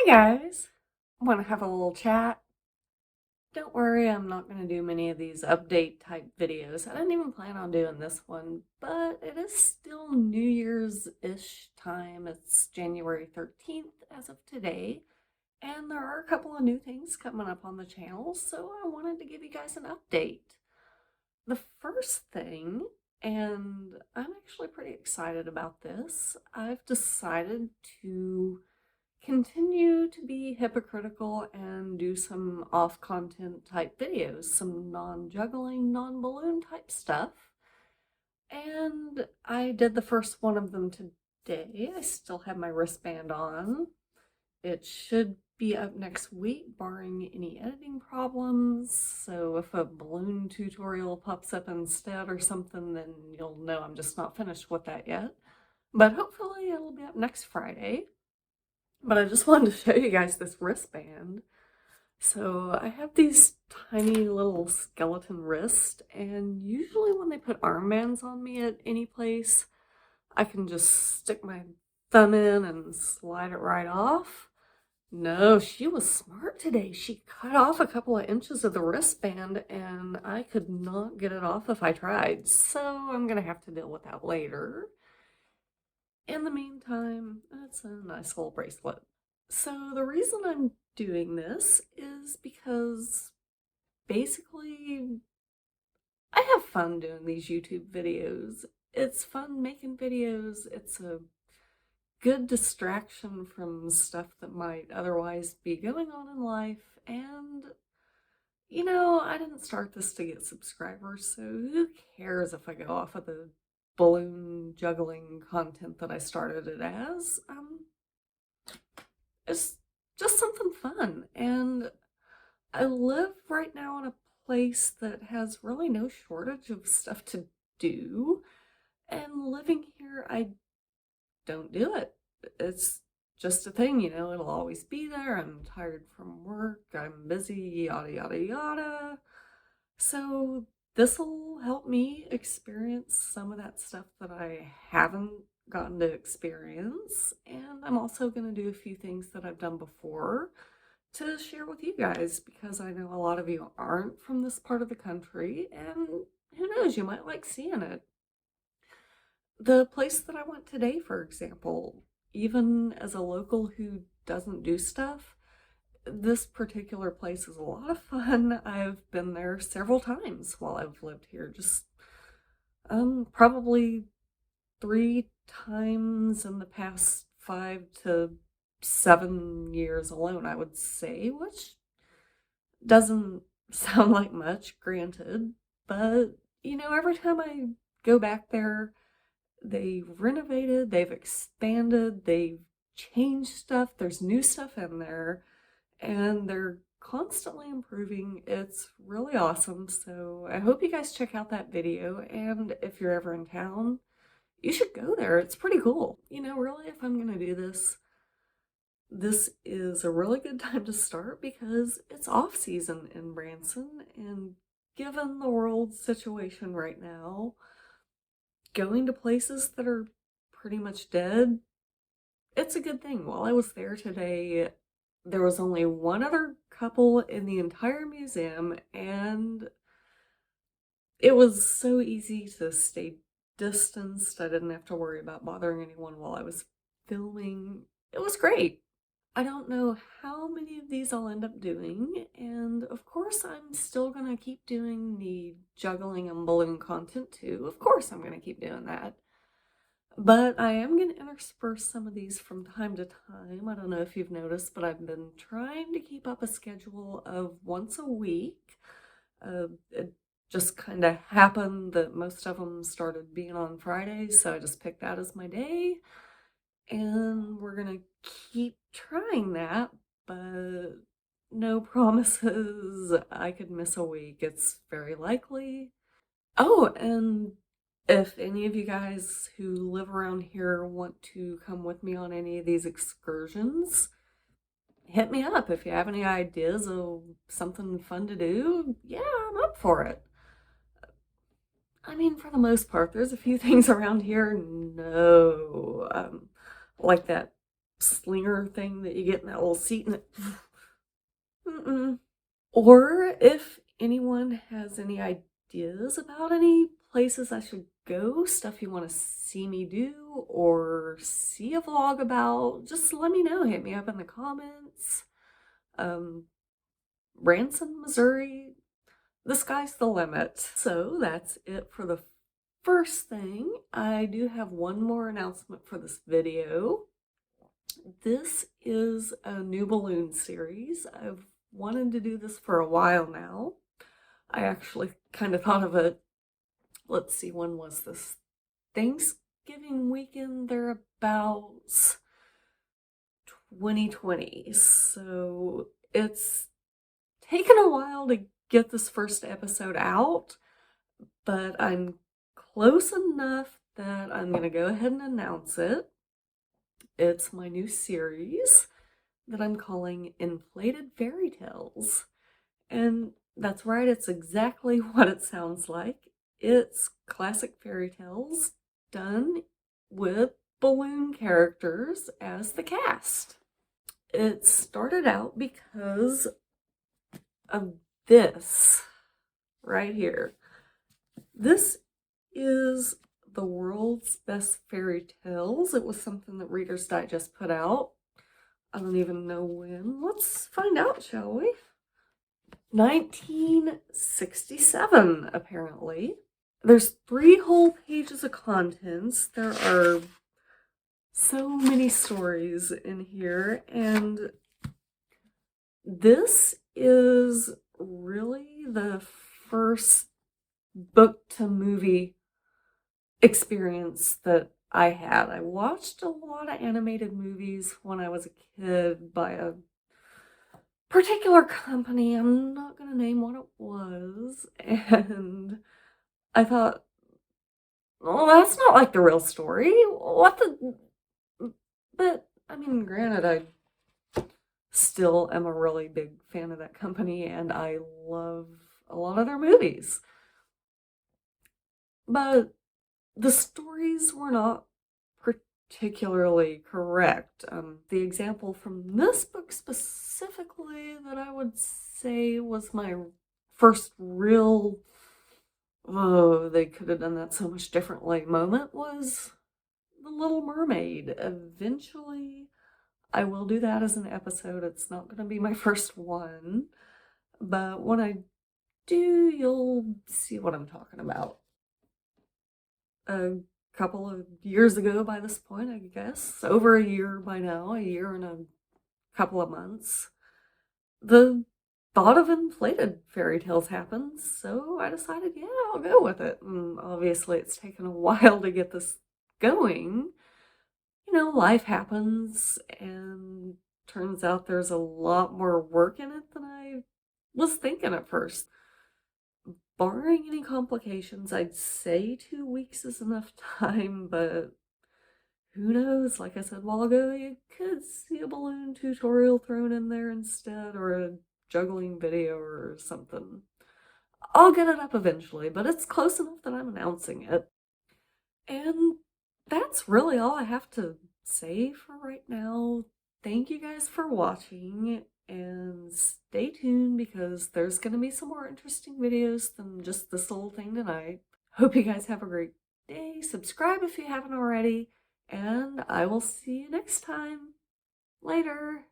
Guys, want to have a little chat? Don't worry, I'm not going to do many of these update type videos. I didn't even plan on doing this one, but it is still New Year's-ish time. It's January 13th as of today, and there are a couple of new things coming up on the channel, so I wanted to give you guys an update. The first thing, and I'm actually pretty excited about this, I've decided to continue to be hypocritical and do some off content type videos, some non-juggling, non-balloon type stuff. And I did the first one of them today. I still have my wristband on. It should be up next week, barring any editing problems. So if a balloon tutorial pops up instead or something, then you'll know I'm just not finished with that yet. But hopefully it'll be up next Friday. But I just wanted to show you guys this wristband. So I have these tiny little skeleton wrists, and usually when they put armbands on me at any place, I can just stick my thumb in and slide it right off. No, she was smart today. She cut off a couple of inches of the wristband, and I could not get it off if I tried. So I'm gonna have to deal with that later. In the meantime, it's a nice little bracelet. So the reason I'm doing this is because basically I have fun doing these YouTube videos. It's fun making videos. It's a good distraction from stuff that might otherwise be going on in life. And, I didn't start this to get subscribers, so who cares if I go off of the balloon juggling content that I started it as? It's just something fun. And I live right now in a place that has really no shortage of stuff to do. And living here, I don't do it. It's just a thing, it'll always be there. I'm tired from work, I'm busy, yada, yada, yada. So this will help me experience some of that stuff that I haven't gotten to experience. And I'm also going to do a few things that I've done before to share with you guys, because I know a lot of you aren't from this part of the country, and who knows, you might like seeing it. The place that I went today, for example, even as a local who doesn't do stuff, this particular place is a lot of fun. I've been there several times while I've lived here, just probably 3 times in the past 5 to 7 years alone, I would say, which doesn't sound like much, granted, but every time I go back there, they've renovated, they've expanded, they've changed stuff, there's new stuff in there, and they're constantly improving. It's really awesome. So I hope you guys check out that video, and if you're ever in town, you should go there. It's pretty cool. Really, if I'm gonna do this is a really good time to start because it's off season in Branson, and given the world situation right now, going to places that are pretty much dead, it's a good thing. While I was there today, there was only one other couple in the entire museum, and it was so easy to stay distanced. I didn't have to worry about bothering anyone while I was filming. It was great. I don't know how many of these I'll end up doing, and of course I'm still gonna keep doing the juggling and balloon content too. Of course I'm gonna keep doing that. But I am going to intersperse some of these from time to time. I don't know if you've noticed, but I've been trying to keep up a schedule of once a week. It just kind of happened that most of them started being on Fridays, so I just picked that as my day. And we're going to keep trying that, but no promises I could miss a week. It's very likely. Oh, and if any of you guys who live around here want to come with me on any of these excursions, hit me up. If you have any ideas of something fun to do, yeah, I'm up for it. I mean, for the most part, there's a few things around here, no, like that slinger thing that you get in that little seat and it. Mm-mm. Or if anyone has any ideas about any places I should go, stuff you want to see me do or see a vlog about, just let me know. Hit me up in the comments. Branson, Missouri, the sky's the limit. So that's it for the first thing. I do have one more announcement for this video. This is a new balloon series. I've wanted to do this for a while now. I actually kind of thought of it, let's see, when was this? Thanksgiving weekend, thereabouts 2020. So it's taken a while to get this first episode out, but I'm close enough that I'm going to go ahead and announce it. It's my new series that I'm calling Inflated Fairy Tales. And that's right, it's exactly what it sounds like. It's classic fairy tales done with balloon characters as the cast. It started out because of this right here. This is the world's best fairy tales. It was something that Reader's Digest put out. I don't even know when. Let's find out, shall we? 1967, apparently. There's 3 whole pages of contents. There are so many stories in here, and this is really the first book to movie experience that I had. I watched a lot of animated movies when I was a kid by a particular company. I'm not going to name what it was. And I thought, well, that's not like the real story. What the? But, I mean, granted, I still am a really big fan of that company and I love a lot of their movies. But the stories were not particularly correct. The example from this book specifically that I would say was my first real, oh, they could have done that so much differently moment was The Little Mermaid. Eventually, I will do that as an episode. It's not going to be my first one, but when I do, you'll see what I'm talking about. A couple of years ago by this point, I guess, over a year by now, a year and a couple of months, the thought of inflated fairy tales happened, so I decided, yeah, I'll go with it. And obviously, it's taken a while to get this going. You know, life happens, and turns out there's a lot more work in it than I was thinking at first. Barring any complications, I'd say 2 weeks is enough time, but who knows? Like I said a while ago, you could see a balloon tutorial thrown in there instead, or a juggling video or something. I'll get it up eventually, but it's close enough that I'm announcing it. And that's really all I have to say for right now. Thank you guys for watching, and stay tuned because there's going to be some more interesting videos than just this little thing tonight. Hope you guys have a great day. Subscribe if you haven't already, and I will see you next time. Later.